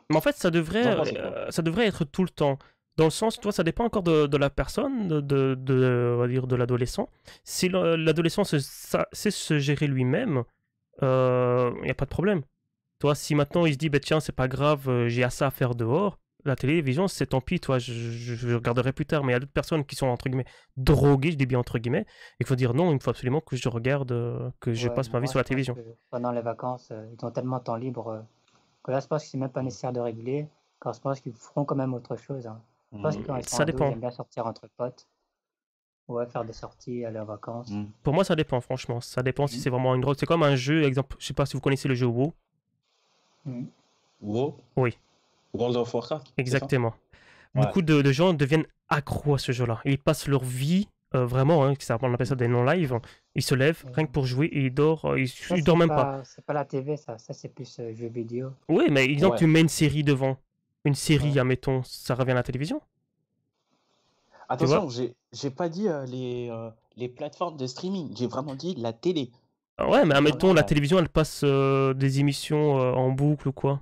Mais en fait, Vous en pensez quoi? ça devrait être tout le temps. Dans le sens, toi, ça dépend encore de la personne, on va dire, de l'adolescent. Si l'adolescent sait se gérer lui-même, il n'y a pas de problème. Toi, si maintenant il se dit, bah, tiens, c'est pas grave, j'ai assez à faire dehors, la télévision, c'est tant pis, toi, je regarderai plus tard. Mais il y a d'autres personnes qui sont, entre guillemets, droguées, je dis bien entre guillemets, et qu'il faut dire non, il me faut absolument que je regarde, que je Ouais, passe ma vie moi, sur je la pense télévision. que pendant les vacances, ils ont tellement de temps libre que là, je pense que c'est même pas nécessaire de réguler, car je pense qu'ils feront quand même autre chose, hein. Je pense que quand ils sont Ça ados, ils dépend. aiment bien sortir entre potes, ouais, faire des sorties, aller en vacances. Mhm. Pour moi, ça dépend, franchement. Ça dépend si Mhm. c'est vraiment une drogue. C'est comme un jeu, exemple, je sais pas si vous connaissez le jeu WoW. Mhm. WoW? Oui, World of Warcraft, c'est ça? exactement. Ouais. Beaucoup de gens deviennent accros à ce jeu-là. Ils passent leur vie, vraiment, hein, on appelle ça des non-live. Ils se lèvent rien que pour jouer et Ça, ils dorment même pas. c'est pas la TV, ça c'est plus jeux vidéo. Oui, mais exemple, Ouais. tu mets une série devant. Une série, Ouais. admettons, ça revient à la télévision. Tu vois? Attention, j'ai pas dit les plateformes de streaming, j'ai vraiment dit la télé. Ah ouais, mais Ouais, admettons, la Ouais. télévision, elle passe des émissions en boucle ou quoi.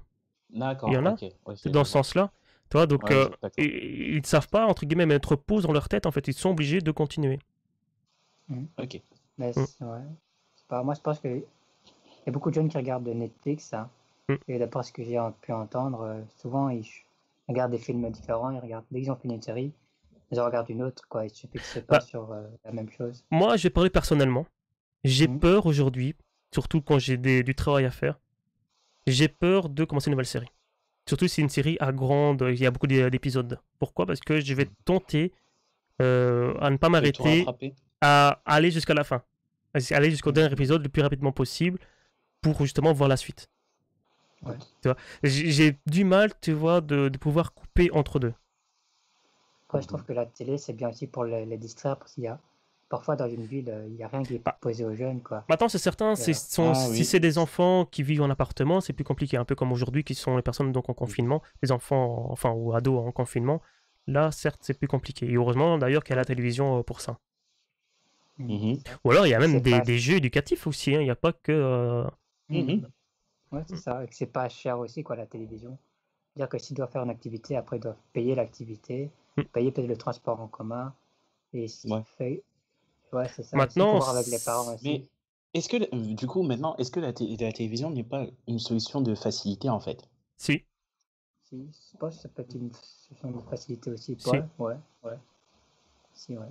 Il y D'accord, en a. ok, C'est je dans ce vois. sens-là. Tu vois, donc Ouais, d'accord. ils ne savent pas, entre guillemets, mettre pause dans leur tête. En fait, ils sont obligés de continuer. Ok. mais Mm. ouais. C'est pas, moi, je pense qu'il y a beaucoup de jeunes qui regardent de Netflix, hein. Mm. Et d'après ce que j'ai pu entendre, souvent ils regardent des films différents, dès qu'ils ont fini une série, ils en regardent une autre, quoi. Ils se fixent pas Bah, sur la même chose. moi, je vais parler personnellement. J'ai Mhm. peur aujourd'hui, surtout quand j'ai du travail à faire. J'ai peur de commencer une nouvelle série. Surtout si c'est une série à grande, il y a beaucoup d'épisodes. Pourquoi? Parce que je vais tenter à ne pas De tout m'arrêter, rattraper. à aller jusqu'à la fin. Aller jusqu'au dernier épisode le plus rapidement possible pour justement voir la suite. Ouais. Tu vois, j'ai du mal, tu vois, de pouvoir couper entre deux. Après, je trouve que la télé, c'est bien aussi pour les distraire, parce qu'il y a parfois dans une ville, il n'y a rien qui est Bah, proposé aux jeunes, quoi. Maintenant, c'est certain, Et, Ah si oui. c'est des enfants qui vivent en appartement, c'est plus compliqué, un peu comme aujourd'hui, qui sont les personnes donc en confinement, les enfants, enfin, ou ados en confinement. Là, certes, c'est plus compliqué. Et heureusement, d'ailleurs, qu'il y a la télévision pour ça. Mhm. c'est ça. Ou alors, il y a même C'est pas... des jeux éducatifs aussi, hein. Il n'y a pas que... Mhm. Ouais, c'est ça. Et que c'est pas cher aussi, quoi, la télévision. C'est-à-dire que s'ils doivent faire une activité, après, ils doivent payer l'activité, Mm. payer peut-être le transport en commun. Et s'il Ouais. fait... Ouais, c'est ça. S'il faut Maintenant, voir avec les parents aussi. Mais est-ce que, du coup, maintenant, est-ce que la télévision n'est pas une solution de facilité, en fait? si, Si, je pense que ça peut être une solution de facilité aussi. si. Ouais. Si, ouais.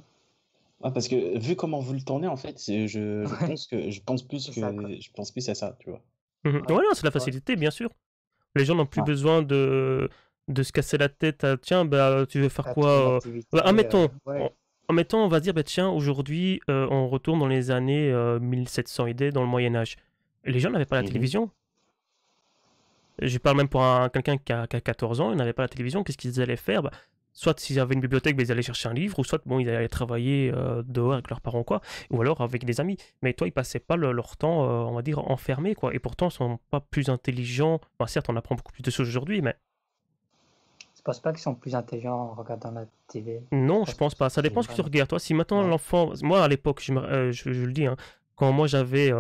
Ouais, parce que vu comment vous le tournez, en fait, je Ouais, pense que c'est ça, quoi. je pense plus à ça, tu vois. Mhm. Ouais, Ouais, non, c'est la ouais. facilité, bien sûr. Les gens n'ont plus Ouais. besoin de de se casser la tête à tiens, bah, tu veux faire à trouver une quoi activité. bah, Ouais. admettons, on va dire, bah, tiens, aujourd'hui, on retourne dans les années 1700 idées, dans le Moyen-Âge. Les gens n'avaient pas la Mhm. télévision. Je parle même pour quelqu'un qui a 14 ans, il n'avait pas la télévision, qu'est-ce qu'ils allaient faire bah, soit s'ils avaient une bibliothèque, bah, ils allaient chercher un livre, ou soit bon, ils allaient travailler dehors avec leurs parents, quoi, ou alors avec des amis. Mais toi, ils passaient pas leur temps, on va dire, enfermés, quoi. Et pourtant, ils sont pas plus intelligents. Enfin, certes, on apprend beaucoup plus de choses aujourd'hui, mais Je pense pas qu'ils sont plus intelligents en regardant la TV. Je non, je pense que pense pas. Ça c'est dépend ce que tu vraiment. regardes. Toi, si maintenant Ouais. l'enfant. Moi, à l'époque, je le dis, hein, quand moi j'avais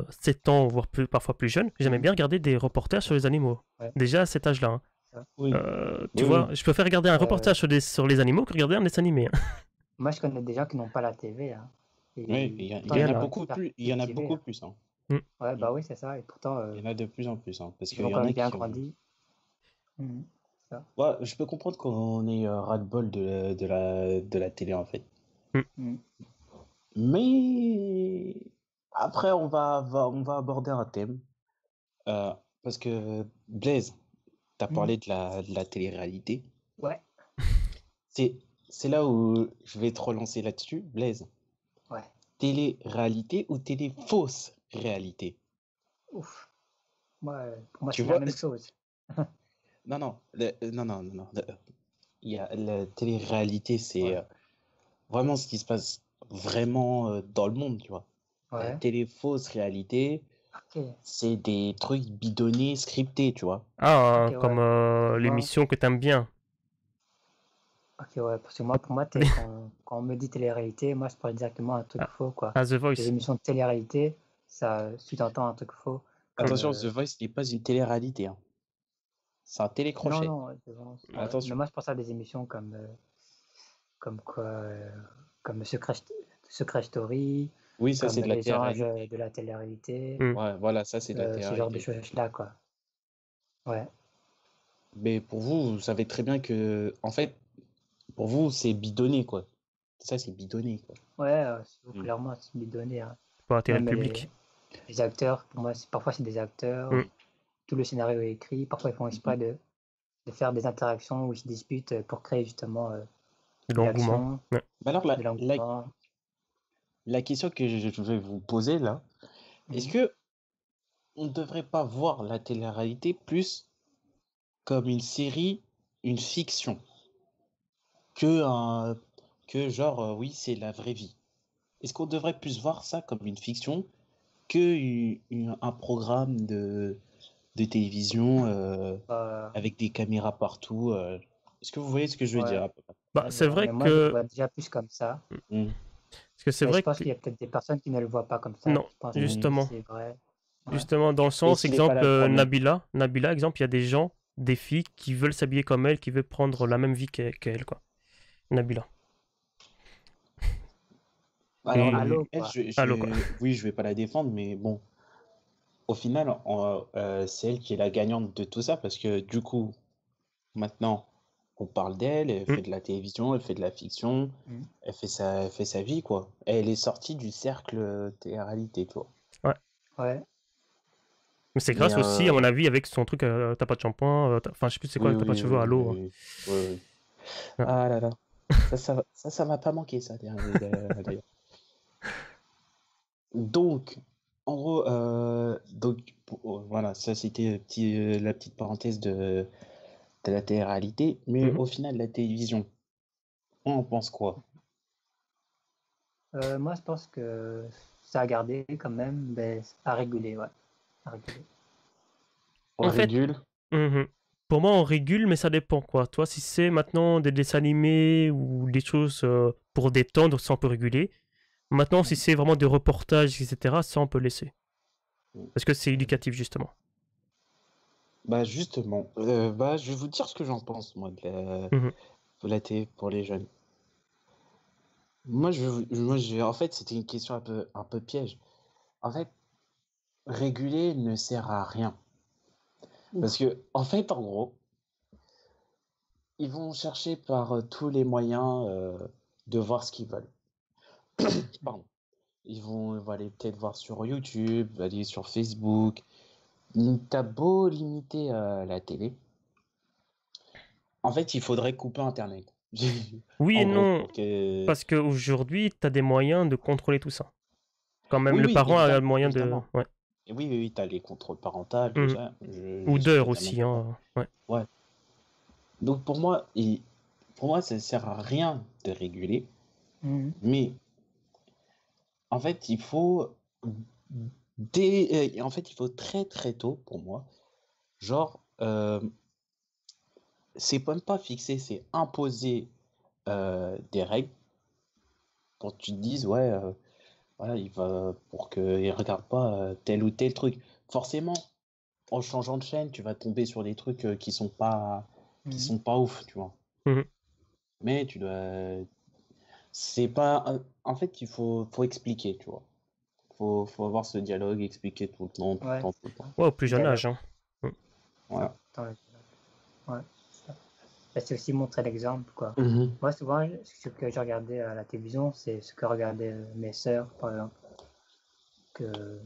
7 ans, voire parfois plus jeune, j'aimais Mhm. bien regarder des reportages sur les animaux. Ouais. Déjà à cet âge-là, hein. Ça. Oui, Tu oui, vois, oui. je préfère regarder un Euh, reportage sur les animaux que regarder un dessin animé, hein. Moi, je connais des gens qui n'ont pas la TV, hein. Oui, Et il pourtant, y Il y en ils a en a. vont beaucoup hyper plus, il y en a cultivés, beaucoup hein. plus, hein. Mm. Ouais, Il bah oui, c'est ça. Et pourtant, il y en a de plus en plus, hein, parce ils qu'il ont y quand en même a bien qui ont. grandi. Mhm. Ça. Ouais, je peux comprendre qu'on ait ras-le-bol de la télé, en fait. Mm. Mhm. Mais après, on va aborder un thème. euh, parce que Blaise, tu as Mhm. parlé de la télé-réalité. Ouais, C'est, c'est là où je vais te relancer là-dessus, Blaise. ouais. Télé-réalité ou télé-fausse réalité? Ouf. Moi, pour moi, Tu c'est la vois? même chose. Non, non, non, non, non, non. Il y a la télé-réalité, c'est Ouais, vraiment ce qui se passe vraiment dans le monde, tu vois. La ouais. télé-fausse réalité, Ok, c'est des trucs bidonnés, scriptés, tu vois. Ah, ok, comme ouais. Pour moi, l'émission que t'aimes bien. ok, ouais. Parce que moi, pour moi, quand on me dit télé-réalité, moi, je parle directement à un truc Ah, faux, quoi. ah, The Les Voice. émissions de télé-réalité, ça sous-entend un truc faux, comme. Attention, The Voice n'est pas une télé-réalité, hein. C'est un Non, télécrochet. non, ouais, c'est bon, ouais. Mais Attention. moi, je pense à des émissions comme quoi, comme Secret Story, Oui, ça, comme c'est de la les anges télé-réalité. de la télé-réalité, Mm. Ouais, voilà, ça, c'est de la ce genre de télé-réalité. choses-là, quoi. Ouais, Mais pour vous, vous savez très bien que, en fait, pour vous, c'est bidonné, quoi. Ça, c'est bidonné, quoi. ouais, Mm. clairement, c'est bidonné, hein. Pas intérêt Même public. les acteurs, pour moi, parfois c'est des acteurs, Mm. tout le scénario est écrit, parfois ils font Mhm. exprès de faire des interactions où ils se disputent pour créer justement De une l'engouement. action, Ouais. Mais alors, de l'engouement. la question que je vais vous poser, là, est-ce Mhm. que on ne devrait pas voir la télé-réalité plus comme une série, une fiction, que un, que genre, oui, c'est la vraie vie? Est-ce qu'on devrait plus voir ça comme une fiction que un programme de télévision avec des caméras partout? Est-ce que vous voyez ce que je veux Ouais, dire à peu près? Bah, ouais, je c'est vois. vrai Mais moi, je le que. vois déjà plus comme ça. Mm. Parce que c'est Mais je vrai pense que. qu'il y a peut-être des personnes qui ne le voient pas comme ça, Non, qui pensent que Mm. justement. c'est vrai. Ouais. Justement, dans le Et sens, s'il n'est pas exemple, là le problème? Nabila, exemple, il y a des gens, des filles qui veulent s'habiller comme elle, qui veulent prendre la même vie qu'elle, quoi. Nabila. Alors, Et. Allô, elle, quoi. Allô, quoi. oui, je vais pas la défendre, mais bon, au final, c'est elle qui est la gagnante de tout ça parce que du coup, maintenant, on parle d'elle, elle Mm. fait de la télévision, elle fait de la fiction, Mhm. elle fait sa vie, quoi. Elle est sortie du cercle télé-réalité, tu vois. Ouais. Ouais. Mais c'est Mais grâce aussi, à mon avis, avec son truc, t'as pas de shampoing, enfin, je sais plus c'est quoi, oui, t'as pas de oui, cheveux, oui, allô, hein. oui, oui, oui. Ouais. Ah là là, ça m'a pas manqué, ça, d'ailleurs. Donc, en gros, voilà, ça c'était la petite parenthèse de la télé-réalité, mais Mhm. au final, la télévision, on en pense quoi? Moi, je pense que ça a gardé quand même, mais à réguler, ouais. À réguler. On En fait, régule? mhm. Pour moi, on régule, mais ça dépend, quoi. Toi, si c'est maintenant des dessins animés ou des choses pour détendre, ça on peut réguler. Maintenant, si Mhm. c'est vraiment des reportages, etc., ça on peut laisser. Parce que c'est Mhm. éducatif, justement. Bah justement, je vais vous dire ce que j'en pense, moi, Mhm. de la télé pour les jeunes. En fait, c'était une question un peu piège. En fait, réguler ne sert à rien. Parce que, en fait, en gros, ils vont chercher par tous les moyens de voir ce qu'ils veulent. Mhm. Pardon. Ils vont aller peut-être voir sur YouTube, aller sur Facebook. T'as beau limiter la télé, En fait, il faudrait couper Internet. Oui et En gros, non, pour que... parce qu'aujourd'hui, tu as des moyens de contrôler tout ça. Quand même, Oui, le oui, parent a le évidemment, moyen de... évidemment. Ouais. Et oui, oui, oui, t'as les contrôles parentaux, tout Mhm. ça. Ou Je suis d'heures totalement aussi, d'accord. hein. Ouais. Ouais. Donc pour moi, ça sert à rien de réguler, Mhm. mais en fait, en fait, il faut très très tôt pour moi. Genre, c'est même pas fixer, c'est imposer des règles pour que tu te dises, ouais, voilà, il va pour qu'il regarde pas tel ou tel truc. Forcément, en changeant de chaîne, tu vas tomber sur des trucs qui Mhm. sont pas ouf, tu vois. Mhm. Mais tu dois, c'est pas, en fait, faut expliquer, tu vois. Faut avoir ce dialogue, expliquer tout le temps, tout le Ouais, temps, tout le c'est temps. ça. Ouais, au plus Le jeune dialogue. âge, hein. Mhm. Voilà. Dans le dialogue. Ouais, c'est ça. Bah, c'est aussi montrer l'exemple, quoi. Mhm. Moi, souvent, ce que je regardais à la télévision, c'est ce que regardaient mes sœurs, par exemple. Que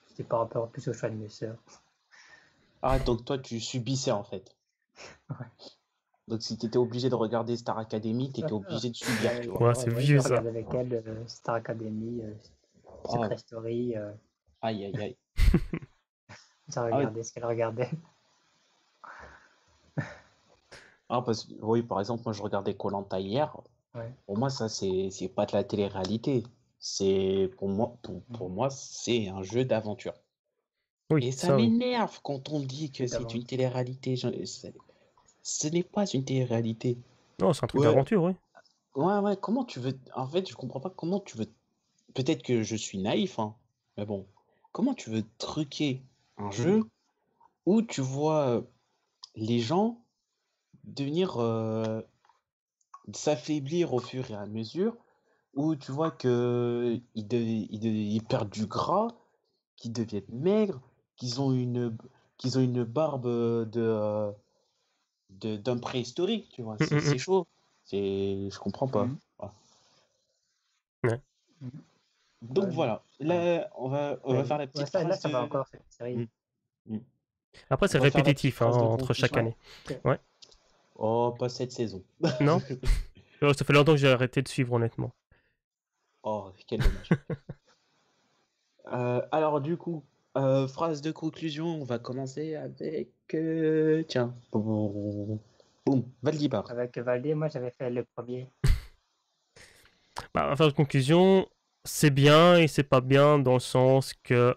c'était par rapport plus au choix de mes sœurs. Ah, donc toi, tu subissais en fait. Ouais, Donc si tu étais obligé de regarder Star Academy, tu étais obligé de subir, tu vois. Ouais, c'est ouais, je vieux ça. regardais avec elle Star Academy, Oh, Secret Story. aïe, aïe, aïe. J'ai Ah, ouais. regardé ce qu'elle regardait. Ah, parce que, oui, par exemple, moi, je regardais koh hier. Ouais. Pour moi, ça, c'est pas de la télé-réalité. C'est, pour Mhm. moi, c'est un jeu d'aventure. Oui, Et ça ça oui. m'énerve quand on dit que Jeu c'est une d'aventure. télé-réalité. Ce n'est pas une télé-réalité. Non, c'est un truc Ouais, d'aventure, oui. ouais, ouais, comment tu veux... En fait, je comprends pas comment tu veux... Peut-être que je suis naïf, hein, mais bon. Comment tu veux truquer un jeu où tu vois les gens devenir... s'affaiblir au fur et à mesure, où tu vois que ils perdent du gras, qu'ils deviennent maigres, qu'ils ont qu'ils ont une barbe d'un préhistorique, tu vois. Mhm, C'est mhm. chaud. Je comprends pas. Mhm. Voilà. Ouais. Mhm. Donc Ouais, non. voilà, Ouais. là, on va faire la Ouais, petite là, phrase ça va de... encore, cette série. Mm, mm. Après, On c'est va faire la petite répétitif hein, phrase de entre chaque conclusion. année. Ok. Ouais. Oh, pas cette saison. Non? Ça fait longtemps que j'ai arrêté de suivre, honnêtement. Oh, quel dommage. Alors du coup, phrase de conclusion, on va commencer avec... tiens, boum, Valdibar. Avec Valdé, moi, j'avais fait le premier. Bah, à faire une conclusion, c'est bien et c'est pas bien dans le sens que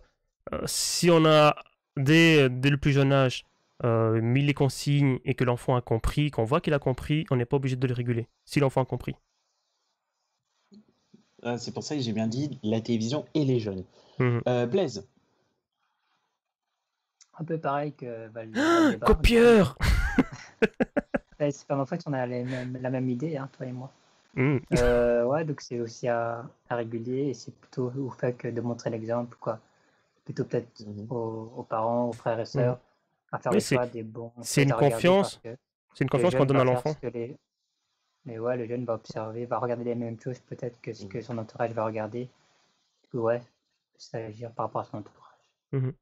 si on a dès le plus jeune âge mis les consignes et que l'enfant a compris, qu'on voit qu'il a compris, on n'est pas obligé de le réguler. Si l'enfant a compris. C'est pour ça que j'ai bien dit la télévision et les jeunes. Mhm. Blaise. Un peu pareil que Valdébar, du coup. Copieur. En fait, on a la même idée, hein, toi et moi. Mhm. Ouais, donc c'est aussi à réguler et c'est plutôt au fait que de montrer l'exemple, quoi. Plutôt peut-être Mhm, aux parents, aux frères et Mhm. sœurs, à faire Oui, le choix des bons c'est choses une à regarder parce confiance. que C'est une le confiance qu'on jeune donne va à faire l'enfant. ce que mais ouais, le jeune va observer, va regarder les mêmes choses peut-être que ce mhm. que son entourage va regarder. Du coup, ouais, c'est agir par rapport à son entourage. Mhm. Ouais,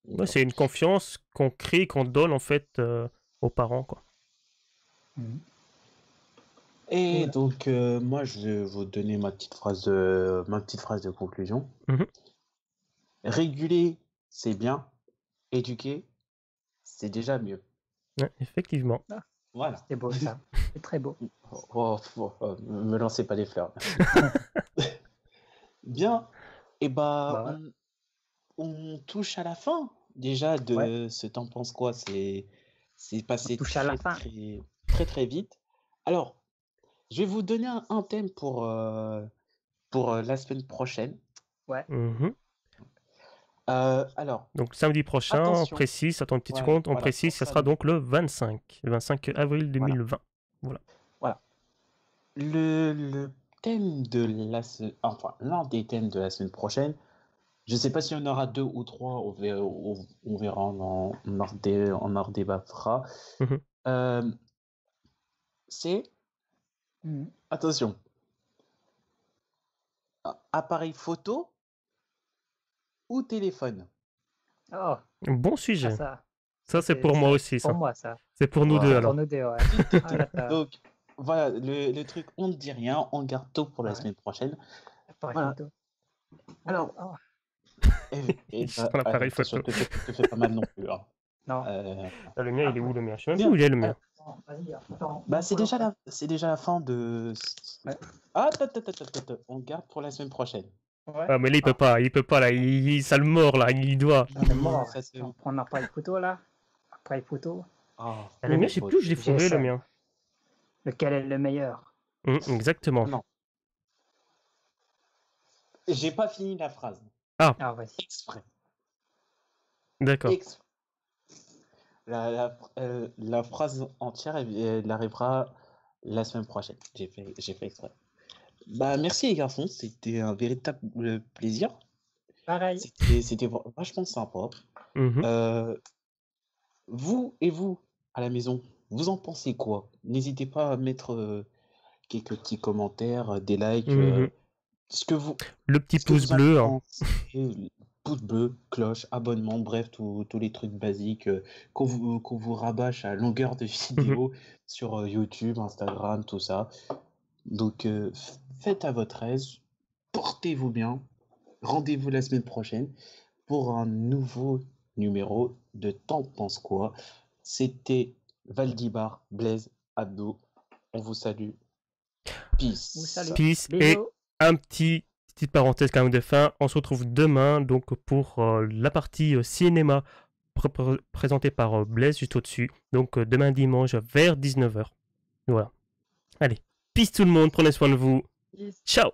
D'accord. c'est une confiance qu'on crée, qu'on donne en fait aux parents, quoi. Mhm. Et Voilà. donc, moi, je vais vous donner ma petite phrase de conclusion. Mhm. Réguler, c'est bien. Éduquer, c'est déjà mieux. Ouais, effectivement. Ah, Voilà. c'était beau ça. C'est très beau. Me lancez pas des fleurs. Bien. Et bah, Bah voilà. on touche à la fin déjà Ouais, de ce T'en penses quoi? C'est on passé touche à la fin. très vite. Alors, je vais vous donner un thème pour la semaine prochaine. Ouais. Mhm. Alors, Donc samedi prochain, on attention. précise, attends une petite Ouais, seconde, on voilà, précise, pour ça sera samedi. donc le 25 avril Voilà, 2020. Voilà. voilà. Le thème de enfin, l'un des thèmes de la semaine prochaine, je ne sais pas s'il y en aura deux ou trois, on verra, on en redébattra. Mhm. Euh, c'est, Mhm. attention, appareil photo ou téléphone? Oh, Bon ah sujet. ça. Ça, c'est pour moi aussi, pour ça. moi, ça. C'est pour nous deux, Voilà. alors. Pour nous deux, ouais. Ah, là, Donc, voilà, le truc, on ne dit rien, on garde tout pour la Ouais. semaine prochaine. Appareil Voilà. photo. Alors, Oh, et Son appareil attention, photo. te fais pas mal non plus. Hein. non. Ah, le mien, il est où, le mien? Je sais même Bien. plus où il est, le mien. Attends, vas-y, attends. Bah, c'est déjà la fin de. Ouais. Ah, attends, on garde pour la semaine prochaine. Ouais. Ah, mais là, il peut pas, là. Ça le mord, là. Il doit. On est mort. Ça, c'est- On prend un appareil photo, là. Appareil photo. Ah, Ah, le mien, je sais plus où je l'ai fourré, le GSM. mien. Lequel est le meilleur? Exactement. Non. J'ai pas fini la phrase. Ah, vas-y. Exprès. D'accord. Exprès. La phrase entière, elle arrivera la semaine prochaine. J'ai fait exprès. Bah, merci les garçons, c'était un véritable plaisir. Pareil. C'était vachement sympa. Mhm. Vous à la maison, vous en pensez quoi? N'hésitez pas à mettre quelques petits commentaires, des likes, Mhm. ce que vous, Le petit ce que pouce vous en bleu. Hein. pensez, pouce bleu, cloche, abonnement, bref, tous les trucs basiques qu'on vous rabâche à longueur de vidéo sur YouTube, Instagram, tout ça. Donc, faites à votre aise, portez-vous bien, rendez-vous la semaine prochaine pour un nouveau numéro de T'en penses quoi? C'était Valdibar, Blaise, Abdo. On vous salue. Peace. Vous salue. Peace. Et Bisous. petite parenthèse quand même de fin. On se retrouve demain donc pour la partie cinéma présentée par Blaise juste au-dessus. Donc demain dimanche vers 19h. Voilà. Allez. Peace tout le monde. Prenez soin de vous. Peace. Ciao.